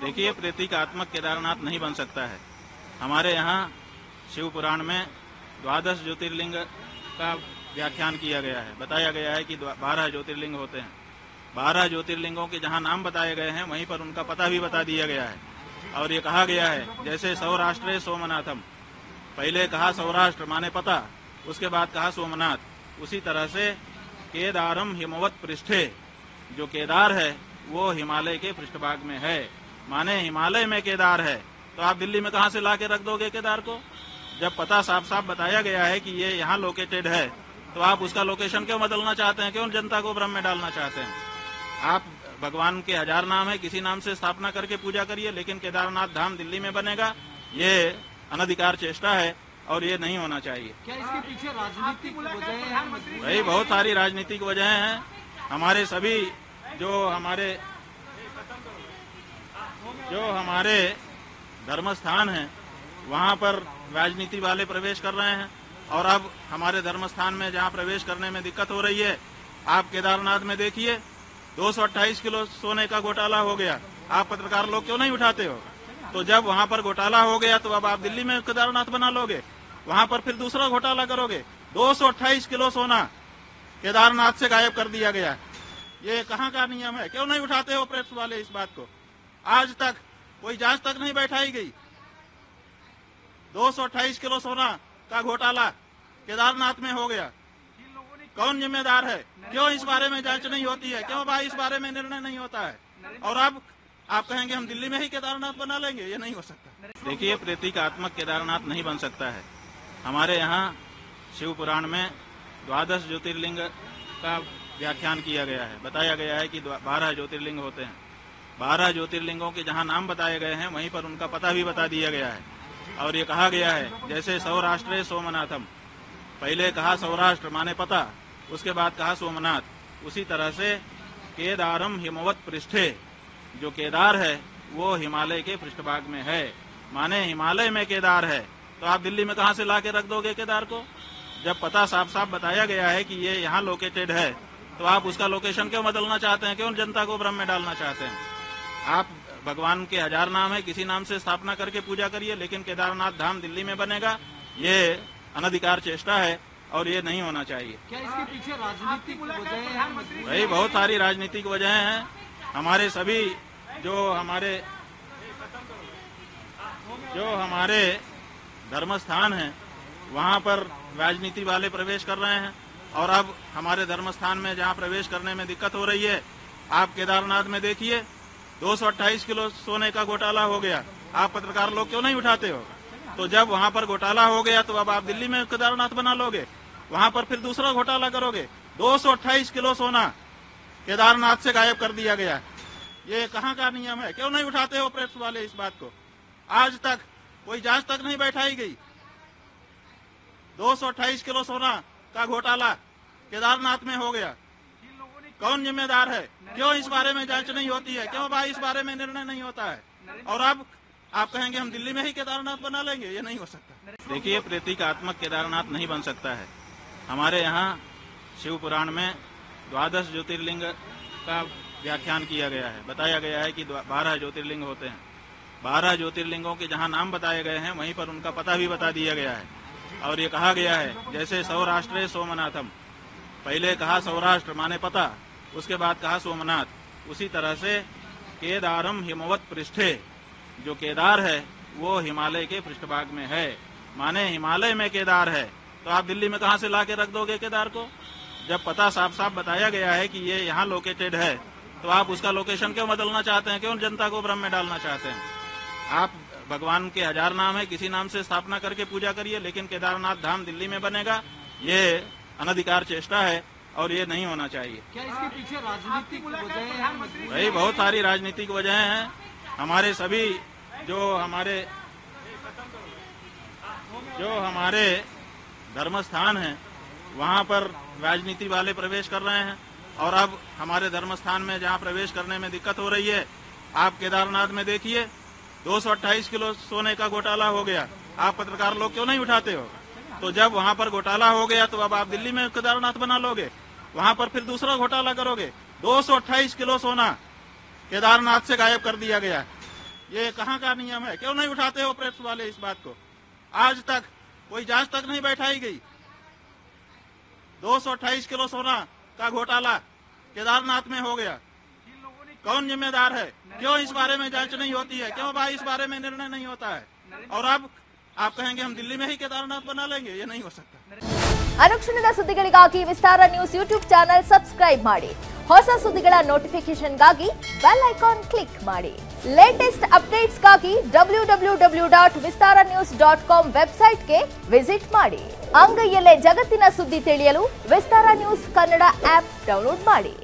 देखिए, प्रतीकात्मक केदारनाथ नहीं बन सकता है। हमारे यहाँ शिव पुराण में 12 ज्योतिर्लिंग का व्याख्यान किया गया है। बताया गया है कि 12 ज्योतिर्लिंग होते हैं। 12 ज्योतिर्लिंगों के जहाँ नाम बताए गए हैं वहीं पर उनका पता भी बता दिया गया है। और ये कहा गया है, जैसे सौराष्ट्रे सोमनाथम, पहले कहा सौराष्ट्र माने पता, उसके बाद कहा सोमनाथ। उसी तरह से केदारम हिमवत पृष्ठे, जो केदार है वो हिमालय के पृष्ठभाग में है, माने हिमालय में केदार है। तो आप दिल्ली में कहाँ से ला के रख दोगे केदार को? जब पता साफ साफ बताया गया है कि ये यहाँ लोकेटेड है, तो आप उसका लोकेशन क्यों बदलना चाहते हैं? क्यों जनता को भ्रम में डालना चाहते हैं? आप भगवान के 1000 नाम है, किसी नाम से स्थापना करके पूजा करिए, लेकिन केदारनाथ धाम दिल्ली में बनेगा, ये अनधिकार चेष्टा है और ये नहीं होना चाहिए। क्या इसके पीछे राजनीतिक वजह है? भाई, बहुत सारी राजनीतिक वजह हैं। हमारे सभी जो हमारे धर्म स्थान हैं वहाँ पर राजनीति वाले प्रवेश कर रहे हैं। और अब हमारे धर्म स्थान में जहाँ प्रवेश करने में दिक्कत हो रही है, आप केदारनाथ में देखिए 228 किलो सोने का घोटाला हो गया। आप पत्रकार लोग क्यों नहीं उठाते हो? तो जब वहाँ पर घोटाला हो गया तो अब आप दिल्ली में केदारनाथ बना लोगे, वहाँ पर फिर दूसरा घोटाला करोगे। 228 किलो सोना केदारनाथ से गायब कर दिया गया। ये कहाँ का नियम है? क्यों नहीं उठाते हो प्रेस वाले इस बात को? आज तक कोई जांच तक नहीं बैठाई गई। 228 किलो सोना का घोटाला केदारनाथ में हो गया। कौन जिम्मेदार है? क्यों इस बारे में जांच नहीं होती है? क्यों भाई इस बारे में निर्णय नहीं होता है? और अब आप कहेंगे हम दिल्ली में ही केदारनाथ बना लेंगे, ये नहीं हो सकता। देखिए, प्रतीकात्मक केदारनाथ नहीं बन सकता है। हमारे यहाँ शिव पुराण में 12 ज्योतिर्लिंग का व्याख्यान किया गया है। बताया गया है कि 12 ज्योतिर्लिंग होते हैं। 12 ज्योतिर्लिंगों के जहाँ नाम बताए गए हैं वहीं पर उनका पता भी बता दिया गया है। और ये कहा गया है, जैसे सौराष्ट्रे सोमनाथम, पहले कहा सौराष्ट्र माने पता, उसके बाद कहा सोमनाथ। उसी तरह से केदारम हिमवत पृष्ठे, जो केदार है वो हिमालय के पृष्ठभाग में है, माने हिमालय में केदार है। तो आप दिल्ली में कहाँ से ला के रख दोगे केदार को? जब पता साफ साफ बताया गया है कि ये यहाँ लोकेटेड है, तो आप उसका लोकेशन क्यों बदलना चाहते हैं? क्यों जनता को भ्रम में डालना चाहते हैं? आप भगवान के 1000 नाम है, किसी नाम से स्थापना करके पूजा करिए, लेकिन केदारनाथ धाम दिल्ली में बनेगा, ये अनधिकार चेष्टा है और ये नहीं होना चाहिए। क्या इसके पीछे राजनीतिक वजह है? भाई, बहुत सारी राजनीतिक वजह हैं। हमारे सभी जो हमारे धर्म स्थान हैं वहाँ पर राजनीति वाले प्रवेश कर रहे हैं। और अब हमारे धर्म स्थान में जहाँ प्रवेश करने में दिक्कत हो रही है, आप केदारनाथ में देखिए 228 किलो सोने का घोटाला हो गया। आप पत्रकार लोग क्यों नहीं उठाते हो? तो जब वहाँ पर घोटाला हो गया तो अब आप दिल्ली में केदारनाथ बना लोगे, वहाँ पर फिर दूसरा घोटाला करोगे। 228 किलो सोना केदारनाथ से गायब कर दिया गया। ये कहाँ का नियम है? क्यों नहीं उठाते हो प्रेस वाले इस बात को? आज तक कोई जांच तक नहीं बैठाई गई। 228 किलो सोना का घोटाला केदारनाथ में हो गया। कौन जिम्मेदार है? क्यों इस बारे में जांच नहीं होती है? क्यों भाई इस बारे में निर्णय नहीं होता है? और अब आप कहेंगे हम दिल्ली में ही केदारनाथ बना लेंगे, ये नहीं हो सकता। देखिए, प्रतीकात्मक केदारनाथ नहीं बन सकता है। हमारे यहाँ शिव पुराण में 12 ज्योतिर्लिंग का व्याख्यान किया गया है। बताया गया है कि 12 ज्योतिर्लिंग होते हैं। 12 ज्योतिर्लिंगों के जहाँ नाम बताए गए हैं वहीं पर उनका पता भी बता दिया गया है। और ये कहा गया है, जैसे सौराष्ट्रे सोमनाथम, पहले कहा सौराष्ट्र माने पता, उसके बाद कहा सोमनाथ। उसी तरह से केदारम हिमवत पृष्ठे, जो केदार है वो हिमालय के पृष्ठभाग में है, माने हिमालय में केदार है। तो आप दिल्ली में कहाँ से ला के रख दोगे केदार को? जब पता साफ साफ बताया गया है कि ये यहाँ लोकेटेड है, तो आप उसका लोकेशन क्यों बदलना चाहते हैं? क्यों जनता को भ्रम में डालना चाहते हैं? आप भगवान के 1000 नाम है, किसी नाम से स्थापना करके पूजा करिए, लेकिन केदारनाथ धाम दिल्ली में बनेगा, ये अनधिकार चेष्टा है और ये नहीं होना चाहिए। क्या इसके पीछे राजनीतिक वजह है? भाई, बहुत सारी राजनीतिक वजह हैं। हमारे सभी जो हमारे धर्म स्थान हैं वहाँ पर राजनीति वाले प्रवेश कर रहे हैं। और अब हमारे धर्म स्थान में जहाँ प्रवेश करने में दिक्कत हो रही है, आप केदारनाथ में देखिए 228 किलो सोने का घोटाला हो गया। आप पत्रकार लोग क्यों नहीं उठाते हो? तो जब वहाँ पर घोटाला हो गया तो अब आप दिल्ली में केदारनाथ बना लोगे, वहाँ पर फिर दूसरा घोटाला करोगे। 228 किलो सोना केदारनाथ से गायब कर दिया गया। ये कहाँ का नियम है? क्यों नहीं उठाते हो प्रेस वाले इस बात को? आज तक कोई जांच तक नहीं बैठाई गई। 228 किलो सोना का घोटाला केदारनाथ में हो गया। कौन जिम्मेदार है? क्यों इस बारे में जांच नहीं होती है? क्यों भाई इस बारे में निर्णय नहीं होता है? और अब आप कहेंगे हम दिल्ली में ही केदारनाथ बना लेंगे, ये नहीं हो सकता। ಅನುಕ್ಷಣದ ಸುದ್ದಿಗಳಿಗಾಗಿ ವಿಸ್ತಾರ ನ್ಯೂಸ್ ಯೂಟ್ಯೂಬ್ ಚಾನೆಲ್ ಸಬ್ಸ್ಕ್ರೈಬ್ ಮಾಡಿ. ಹೊಸ ಸುದ್ದಿಗಳ ನೋಟಿಫಿಕೇಶನ್ಗಾಗಿ ಬೆಲ್ ಐಕಾನ್ ಕ್ಲಿಕ್ ಮಾಡಿ. ಲೇಟೆಸ್ಟ್ ಅಪ್ಡೇಟ್ಸ್ಗಾಗಿ www.vistaranews.com ವೆಬ್ಸೈಟ್ಗೆ ವಿಸಿಟ್ ಮಾಡಿ. ಅಂಗೈಯಲ್ಲೇ ಜಗತ್ತಿನ ಸುದ್ದಿ ತಿಳಿಯಲು ವಿಸ್ತಾರ ನ್ಯೂಸ್ ಕನ್ನಡ ಆಪ್ ಡೌನ್ಲೋಡ್ ಮಾಡಿ.